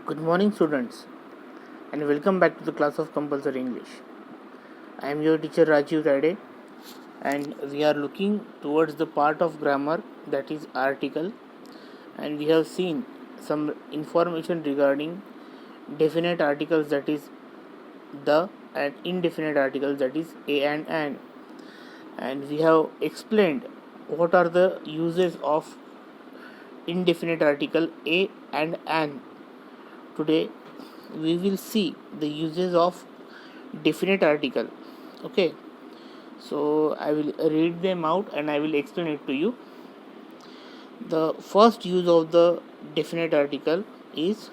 Good morning, students, and welcome back to the class of compulsory English. I am your teacher Rajiv Rade, and we are looking towards the part of grammar that is article, and we have seen some information regarding definite articles, that is the, and indefinite articles, that is a and we have explained what are the uses of indefinite article a and an. Today we will see the uses of definite article. Okay, so I will read them out and I will explain it to you. The first use of the definite article is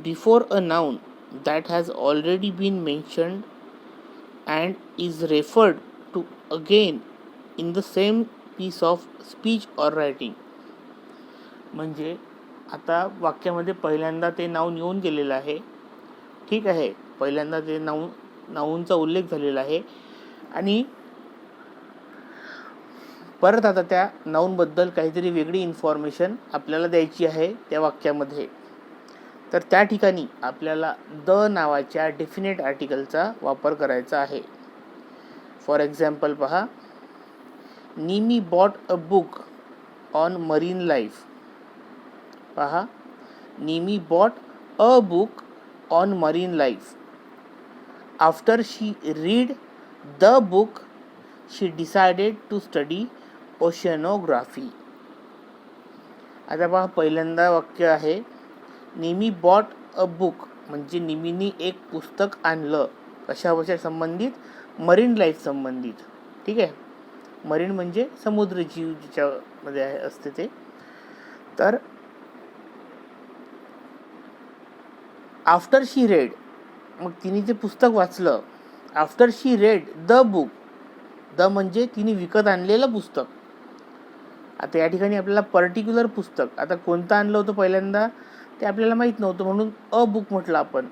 before a noun that has already been mentioned and is referred to again in the same piece of speech or writing. म्हणजे आता वाक्यामध्ये पहिल्यांदा ते noun येऊन गेलेलं आहे, ठीक आहे, पहिल्यांदा ते नाऊनचा उल्लेख झालेला आहे आणि परत आता त्या नाऊनबद्दल काहीतरी वेगळी इन्फॉर्मेशन आपल्याला द्यायची आहे त्या वाक्यामध्ये. तर त्या ठिकाणी आपल्याला द नावाच्या डेफिनेट आर्टिकलचा वापर करायचा आहे. फॉर एक्झाम्पल पहा, Nimi bought a book on marine life. पहा, Nimi bought a book on marine life. After she read the book she decided to study oceanography. आता पहा, पहिल्यांदा वाक्य आहे निमी बॉट अ बुक, म्हणजे निमीनी एक पुस्तक आणलं. कशापासून संबंधित? मरीन लाईफ संबंधित. ठीक आहे, मरीन म्हणजे समुद्रजीव ज्याच्यामध्ये असते ते. तर आफ्टर शी रेड, मग तिने ते पुस्तक वाचलं. After she read the book, the म्हणजे तिने विकत आणलेलं पुस्तक. आता या ठिकाणी आपल्याला पर्टिक्युलर पुस्तक, आता कोणतं आणलं होतं पहिल्यांदा ते आपल्याला माहीत नव्हतं म्हणून अ बुक म्हटलं आपण,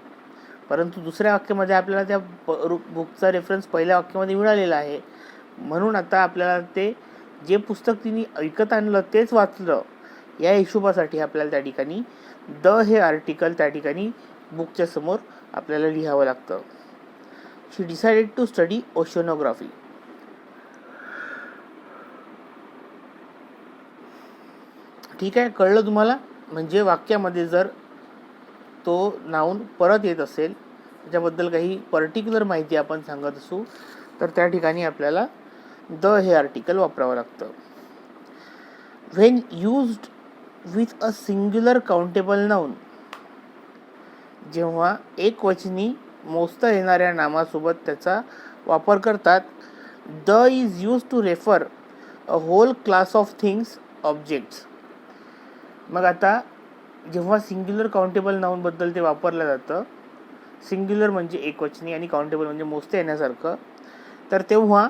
परंतु दुसऱ्या वाक्यामध्ये आपल्याला त्या बुकचा रेफरन्स पहिल्या वाक्यामध्ये मिळालेला आहे. म्हणून आता आपल्याला ते जे पुस्तक तिने विकत आणलं तेच वाचलं या हिशोबासाठी आपल्याला त्या ठिकाणी द हे आर्टिकल त्या ठिकाणी बुकच्या समोर आपल्याला लिहावं लागतं. शी डिसाइडेड टू स्टडी ओशनोग्राफी. ठीक आहे, कळलं तुम्हाला? म्हणजे वाक्यामध्ये जर तो नाऊन परत येत असेल, त्याच्याबद्दल काही पर्टिक्युलर माहिती आपण सांगत असू, तर त्या ठिकाणी आपल्याला द हे आर्टिकल वापरावं लागतं. When used with a singular countable noun, जेव्हा एकवचनी मोजता येणाऱ्या नामासोबत त्याचा वापर करतात. The is use to refer a whole class of things, objects. मग आता जेव्हा सिंग्युलर काउंटेबल नाऊनबद्दल ते वापरलं जातं, सिंग्युलर म्हणजे एकवचनी आणि काउंटेबल म्हणजे मोजता येण्यासारखं, तर तेव्हा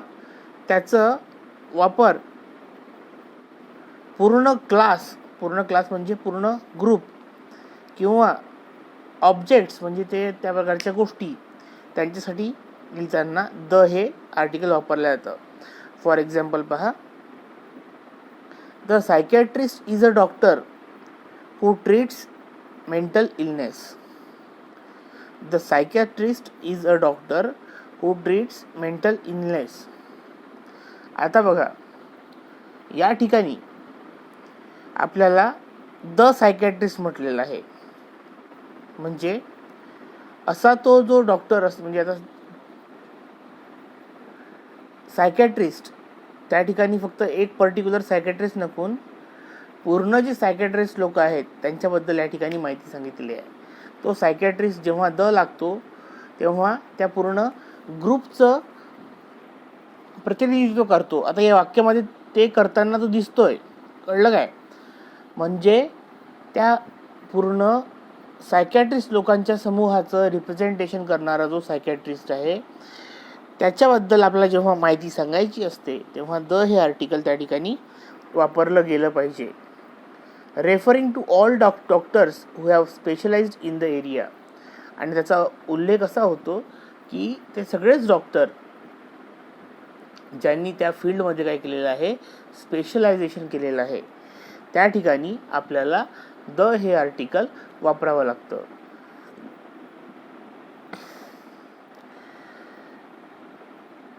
त्याचं वापर पूर्ण क्लास म्हणजे पूर्ण ग्रुप किंवा ऑब्जेक्ट्स म्हणजे ते त्या प्रकारच्या गोष्टी त्यांच्यासाठी लिहिताना द हे आर्टिकल वापरलं जातं. फॉर एक्झाम्पल पहा, the psychiatrist is a doctor who treats mental illness. The psychiatrist is a doctor who treats mental illness. आता बघा, या ठिकाणी आपल्याला द सायकॅट्रिस्ट म्हटलेला आहे, म्हणजे असा तो जो डॉक्टर असतो, म्हणजे आता सायकॅट्रिस्ट त्या ठिकाणी फक्त एक पर्टिक्युलर सायकॅट्रिस्ट नकून पूर्ण जे सायकॅट्रिस्ट लोक आहेत त्यांच्याबद्दल या ठिकाणी माहिती सांगितलेली आहे. तो सायकॅट्रिस्ट जेव्हा द लागतो तेव्हा त्या पूर्ण ग्रुपचं प्रतिनिधित्व करतो. आता या वाक्यामध्ये ते करताना तो दिसतोय, कळलं काय? म्हणजे त्या पूर्ण सायकॅट्रिस्ट लोकांच्या समूहाचं रिप्रेझेंटेशन करणारा जो सायकॅट्रिस्ट आहे त्याच्याबद्दल आपल्याला जेव्हा माहिती सांगायची असते तेव्हा द हे आर्टिकल त्या ठिकाणी वापरलं गेलं पाहिजे. Referring to all doctors who have specialised in the area. आणि त्याचा उल्लेख असा होतो की ते सगळेच डॉक्टर ज्यांनी त्या फील्डमध्ये काय केलेलं आहे, स्पेशलायझेशन केलेलं आहे, त्या ठिकाणी आपल्याला द हे आर्टिकल वापरावं लागतं.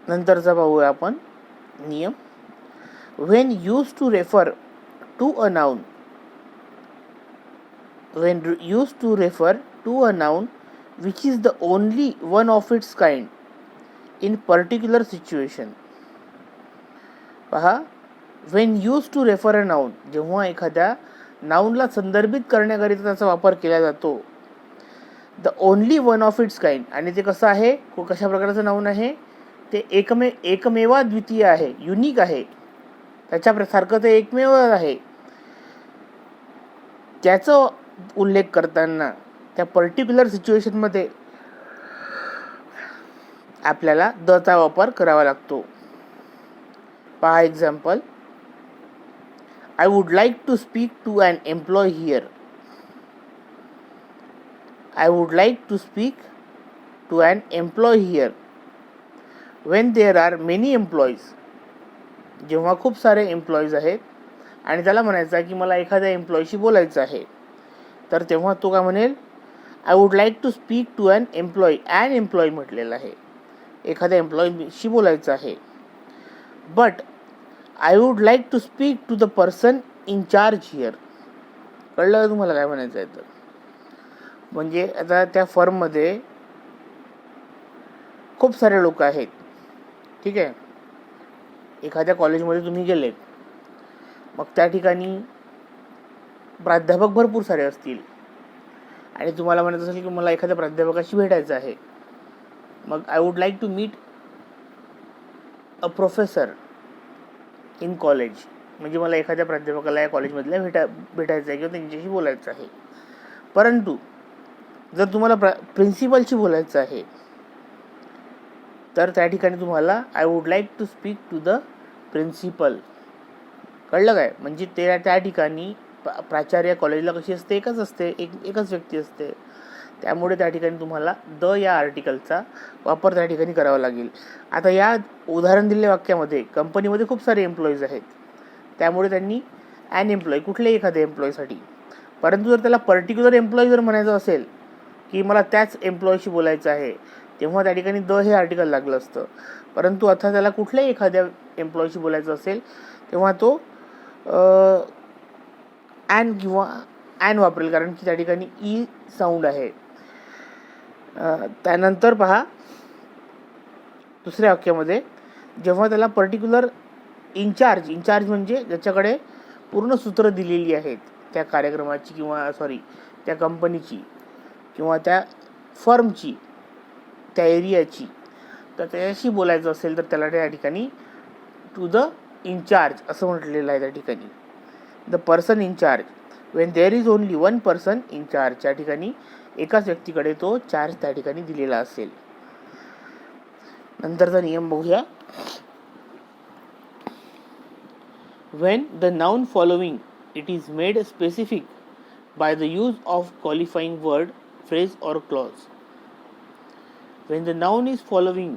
नंतरचा पाहूया आपण नियम. when used to refer to a noun which is the only one of its kind in particular situation. पहा, when used to refer a noun, जेव्हा एखाद्या नाउनला संदर्भित करण्याकरिता त्याचा वापर केला जातो. The only one of its kind, आणि ते कसं आहे, कशा प्रकारचं नाउन आहे, ते एकमेवा द्वितीय आहे, युनिक आहे, त्याच्यासारखं ते एकमेव आहे. त्याचा उल्लेख करताना त्या पर्टिक्युलर सिच्युएशनमध्ये आपल्याला दचा वापर करावा लागतो. पहा example. I would like to speak to an employee here. I would like to speak to an employee here. When there are many employees, जेव्हा खूप सारे एम्प्लॉईज आहेत आणि त्याला म्हणायचं आहे की मला एखाद्या एम्प्लॉईशी बोलायचं आहे, तर तेव्हा तो काय म्हणेल, I would like to speak to an employee. An employee म्हटलेलं आहे, एखाद्या एम्प्लॉईशी बोलायचं आहे. But I would like to speak to the person in charge here. कळलं तुम्हाला काय म्हणायचं आहे? तर म्हणजे आता त्या फर्ममध्ये खूप सारे लोक आहेत, ठीक आहे. एखाद्या कॉलेजमध्ये तुम्ही गेलेत, मग त्या ठिकाणी प्राध्यापक भरपूर सारे असतील आणि तुम्हाला म्हणत असेल की मला एखाद्या प्राध्यापकाशी भेटायचं आहे. मग I would like to meet a professor in college, म्हणजे मला एखाद्या प्राध्यापकाला या कॉलेजमधल्या भेटायचं आहे किंवा त्यांच्याशी बोलायचं आहे. परंतु जर तुम्हाला प्रिन्सिपलशी बोलायचं आहे, तर त्या ठिकाणी तुम्हाला I would like to speak to the principal. कळलं काय? म्हणजे त्या ठिकाणी प्राचार्य कॉलेजला कशी असते, एकच असते, एकच व्यक्ती असते. त्यामुळे त्या ठिकाणी तुम्हाला द या आर्टिकलचा वापर त्या ठिकाणी करावा लागेल. आता या उदाहरण दिलेल्या वाक्यामध्ये कंपनीमध्ये खूप सारे एम्प्लॉईज आहेत, त्यामुळे त्यांनी ॲन एम्प्लॉई, कुठल्याही एखाद्या एम्प्लॉईसाठी. परंतु जर त्याला पर्टिक्युलर एम्प्लॉई जर म्हणायचं असेल की मला त्याच एम्प्लॉईशी बोलायचं आहे, तेव्हा त्या ठिकाणी द हे आर्टिकल लागलं असतं. परंतु आता त्याला कुठल्याही एखाद्या एम्प्लॉईशी बोलायचं असेल, तेव्हा तो ॲन किंवा ॲन वापरेल, कारण की त्या ठिकाणी ई साऊंड आहे. त्यानंतर पहा दुसऱ्या वाक्यामध्ये, जेव्हा त्याला पर्टिक्युलर इन्चार्ज म्हणजे ज्याच्याकडे पूर्ण सूत्र दिलेली आहेत त्या कार्यक्रमाची किंवा त्या कंपनीची किंवा त्या फर्मची, त्या एरियाची, तर त्याच्याशी बोलायचं असेल तर त्याला त्या ठिकाणी टू द इन्चार्ज असं म्हटलेलं आहे. त्या ठिकाणी the person in charge. Wien there is only one person in charge, त्या ठिकाणी एकाच व्यक्तीकडे तो चार्ज त्या ठिकाणी दिलेला असेल. नंतरचा नियम बघूया. Wien the noun following it is made specific by the use of qualifying word, phrase or clause. When the noun is following,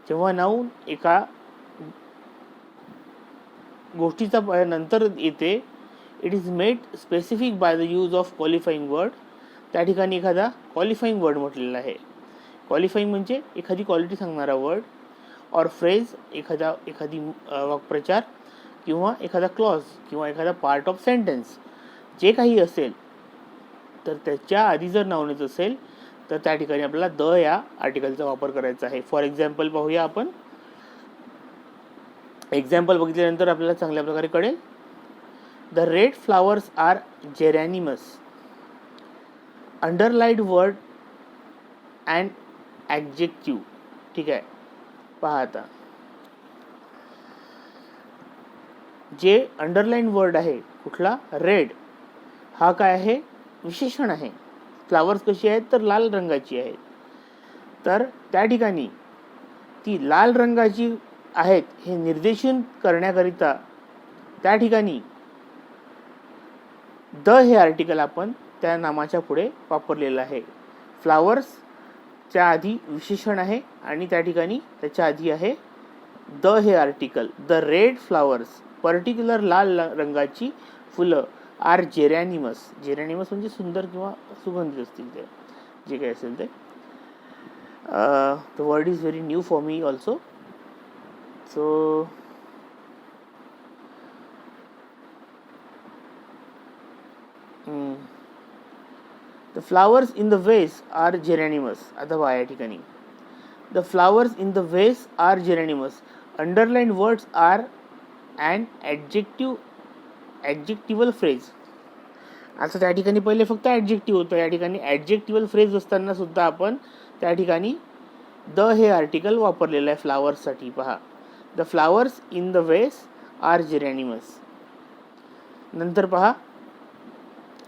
जेव्हा नाउन एका गोष्टीचा नंतर येते, it is made specific by the use of qualifying word, त्या ठिकाणी एखादा qualifying word म्हटलेला आहे. Qualifying म्हणजे एखादी क्वालिटी सांगणारा वर्ड, और फ्रेज एखादी वाक्प्रचार किंवा एखादा क्लॉज किंवा एखादा पार्ट ऑफ सेंटेन्स, जे काही असेल, तर त्याच्या आधी जर नाउन येत असेल तर त्या ठिकाणी आपल्याला द या आर्टिकलचा वापर करायचा आहे. फॉर एक्झाम्पल पाहूया आपण. एक्झाम्पल बघितल्यानंतर आपल्याला चांगल्या प्रकारे कळेल. The red flowers are geraniums. Underlined word and adjective. ठीक आहे, पहा आता जे अंडरलाईन वर्ड आहे कुठला, रेड, हा काय आहे, विशेषण आहे. फ्लावर्स कशी आहेत, तर लाल रंगाची आहेत. तर त्या ठिकाणी ती लाल रंगाची आहेत हे निर्देशन करण्याकरिता त्या ठिकाणी द हे आर्टिकल आपण त्या नामाच्या पुढे वापरलेलं आहे. फ्लावर्सच्या आधी विशेषण आहे आणि त्या ठिकाणी त्याच्या आधी आहे द हे article. The red flowers, particular लाल रंगाची फुलं आर जेरॅनिमस. जेरॅनिमस म्हणजे सुंदर किंवा सुगंधित असतील ते, जे काही असेल ते. The word is very new for me also. So the flowers in the vase are geraniums. आता पहा या ठिकाणी the flowers in the vase are geraniums. Underline words are and adjectival phrase. आता त्या ठिकाणी पहिले फक्त ॲडजेक्टिव्ह होतं, या ठिकाणी ॲडजेक्टिव्हल फ्रेज असताना सुद्धा आपण त्या ठिकाणी द हे आर्टिकल वापरलेलं आहे फ्लावर्ससाठी. पहा, the flowers in the vase are जेरॅनिमस. नंतर पहा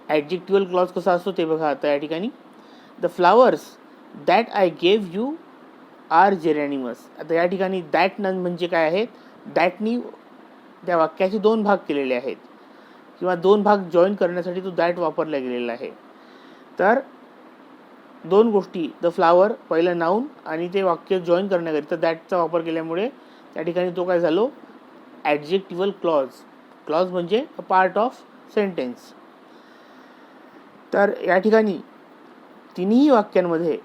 ॲडजेक्टिव्हल क्लॉज कसा असतो ते बघा. आता या ठिकाणी the flowers that I gave you are geraniums. आता या ठिकाणी दॅट नन म्हणजे काय आहेत, दॅटनी त्या वाक्याचे दोन भाग केलेले आहेत किंवा दोन भाग जॉईन करण्यासाठी तो दॅट वापरला गेलेला आहे. तर दोन गोष्टी, द फ्लावर पहिलं नाऊन आणि ते वाक्य जॉईन करण्याकरिता दॅटचा वापर केल्यामुळे त्या ठिकाणी तो काय झालो, ॲडजेक्टिव्हल क्लॉज. क्लॉज म्हणजे अ पार्ट ऑफ सेंटेन्स. तर या ठिकाणी तिन्ही वाक्यांमध्ये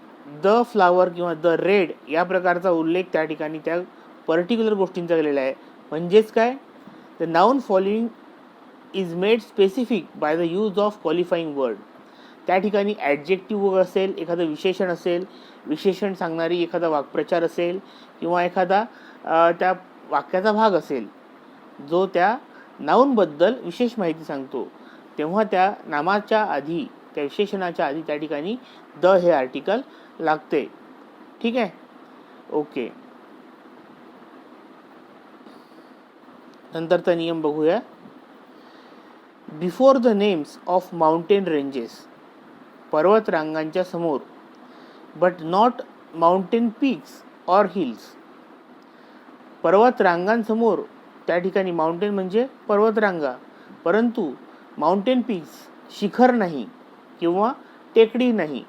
द फ्लावर किंवा द रेड या प्रकारचा उल्लेख त्या ठिकाणी त्या पर्टिक्युलर गोष्टींचा केलेला आहे. म्हणजेच काय, the noun following is made specific by the use of qualifying word. त्या ठिकाणी ॲडजेक्टिव्ह असेल, एखादं विशेषण असेल, विशेषण सांगणारी एखादा वाक्प्रचार असेल किंवा एखादा त्या वाक्याचा भाग असेल जो त्या नाऊनबद्दल विशेष माहिती सांगतो, तेव्हा त्या नामाच्या आधी, त्या विशेषणाच्या आधी त्या ठिकाणी द हे आर्टिकल लागते. ठीक आहे, ओके. नंतरचा नियम बघूया. Before the names of mountain ranges, पर्वत रांगांच्या समोर, but not mountain peaks or hills. पर्वत रांगांसमोर, त्या ठिकाणी माउंटेन म्हणजे पर्वतरांगा, परंतु माउंटेन पीक्स शिखर नाही किंवा टेकडी नाही,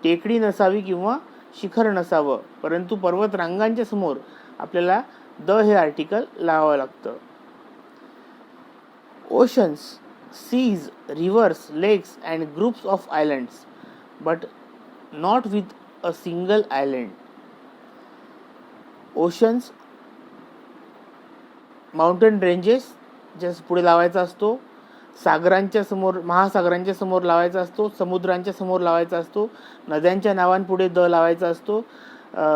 टेकडी नसावी किंवा शिखर नसावं, परंतु पर्वत रांगांच्या समोर आपल्याला द हे आर्टिकल लावावं लागतं. ओशन्स, सीज, रिव्हर्स, लेक्स and groups of islands, but not with a single island. Oceans, mountain ranges just पुढे लावायचा असतो, सागरांच्या समोर, महासागरांच्या समोर लावायचा असतो, समुद्रांच्या समोर लावायचा असतो, नद्यांच्या नावांपुढे द लावायचा असतो.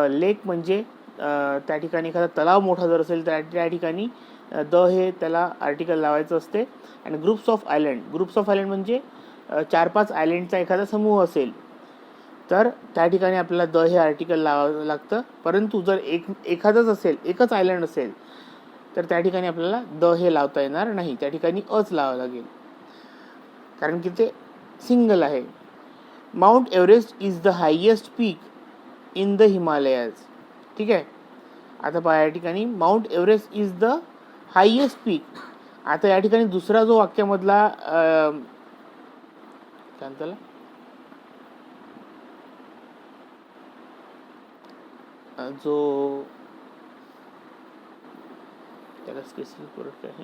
लेक म्हणजे त्या ठिकाणी एखादा तलाव मोठा जर असेल तर त्या ठिकाणी द हे त्याला आर्टिकल लावायचं असते. आणि groups of island, groups of island म्हणजे 4-5 आयलँडचा एखादा समूह असेल तर त्या ठिकाणी आपल्याला द हे आर्टिकल लावावं लागतं. परंतु जर एखादंच असेल, एकच आयलँड असेल तर त्या ठिकाणी आपल्याला द हे लावता येणार नाही, त्या ठिकाणी अच लावावं लागेल, कारण की ते सिंगल आहे. Mount Everest is the highest peak in the Himalayas. ठीक आहे, आता पहा या ठिकाणी Mount Everest is the highest peak. आता या ठिकाणी दुसरा जो वाक्यामधला काय त्याला जो त्याला स्पेसिफिक वर्ड आहे,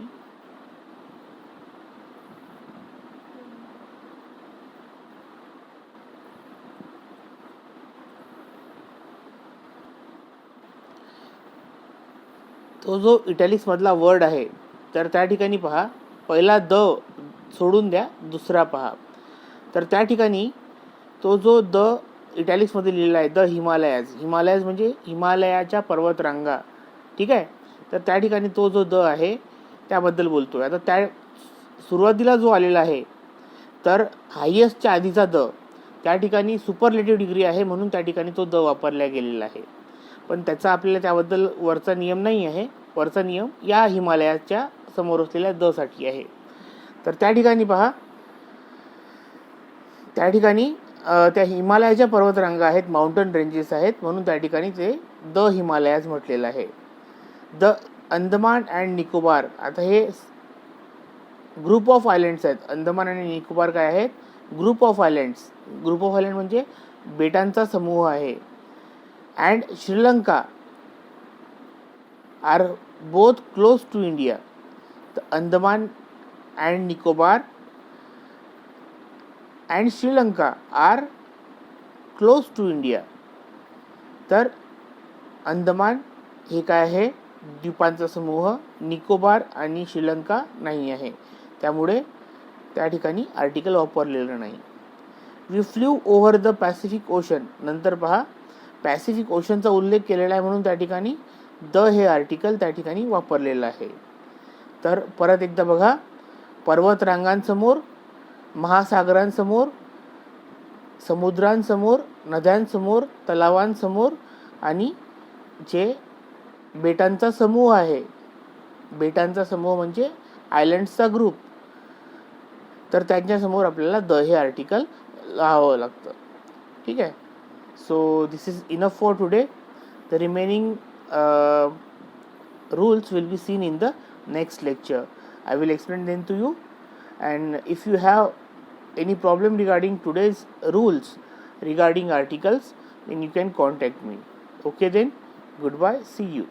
तो जो इटॅलिक्स मधला वर्ड आहे तर त्या ठिकाणी पहा, पहिला द सोडून द्या, दुसरा पहा. तर त्या ठिकाणी तो जो द इटॅलिक्स मध्ये लिहिलेला आहे, द हिमालयाज, हिमालयाज म्हणजे हिमालयाच्या पर्वतरांगा. ठीक आहे, तर त्या ठिकाणी तो जो द आहे त्याबद्दल बोलतोय. आता त्या सुरुवातीला जो आलेला आहे तर हायेस्टच्या आधीचा द, त्या ठिकाणी सुपरलेटिव्ह डिग्री आहे म्हणून त्या ठिकाणी तो द वापरला गेलेला आहे. पण त्याचा आपल्याला त्याबद्दल वरचा नियम नाही आहे, वरचा नियम या हिमालयाच्या समोर असलेल्या द साठी आहे. तर त्या ठिकाणी पहा, त्या ठिकाणी त्या हिमालयाच्या पर्वतरांगा आहेत, माउंटन रेंजेस आहेत, म्हणून त्या ठिकाणी ते द हिमालयाज म्हटलेलं आहे. द अंदमान अँड निकोबार, आता हे ग्रुप ऑफ आयलँड्स आहेत. अंदमान आणि निकोबार काय आहेत, group of islands. Group of island म्हणजे बेटांचा समूह आहे. And Sri Lanka are both close to India. The Andaman and Nicobar and Sri Lanka are close to India. तर अंदमान हे काय आहे, द्वीपांचा समूह, निकोबार आणि श्रीलंका नाही आहे, त्यामुळे त्या ठिकाणी आर्टिकल वापरलेलं नाही. We flew over the Pacific Ocean, नंतर पहा पॅसिफिक ओशनचा उल्लेख केलेला आहे म्हणून त्या ठिकाणी द हे आर्टिकल त्या ठिकाणी वापरलेलं आहे. तर परत एकदा बघा, पर्वतरांगांसमोर, महासागरांसमोर, समुद्रांसमोर, नद्यांसमोर, तलावांसमोर आणि जे बेटांचा समूह आहे, बेटांचा समूह म्हणजे आयलँड्सचा ग्रुप, तर त्यांच्यासमोर आपल्याला द हे आर्टिकल लावावं लागतं. ठीक आहे. So this is enough for today. The remaining rules will be seen in the next lecture. I will explain them to you, and if you have any problem regarding today's rules regarding articles, then you can contact me. Okay then, goodbye, see you.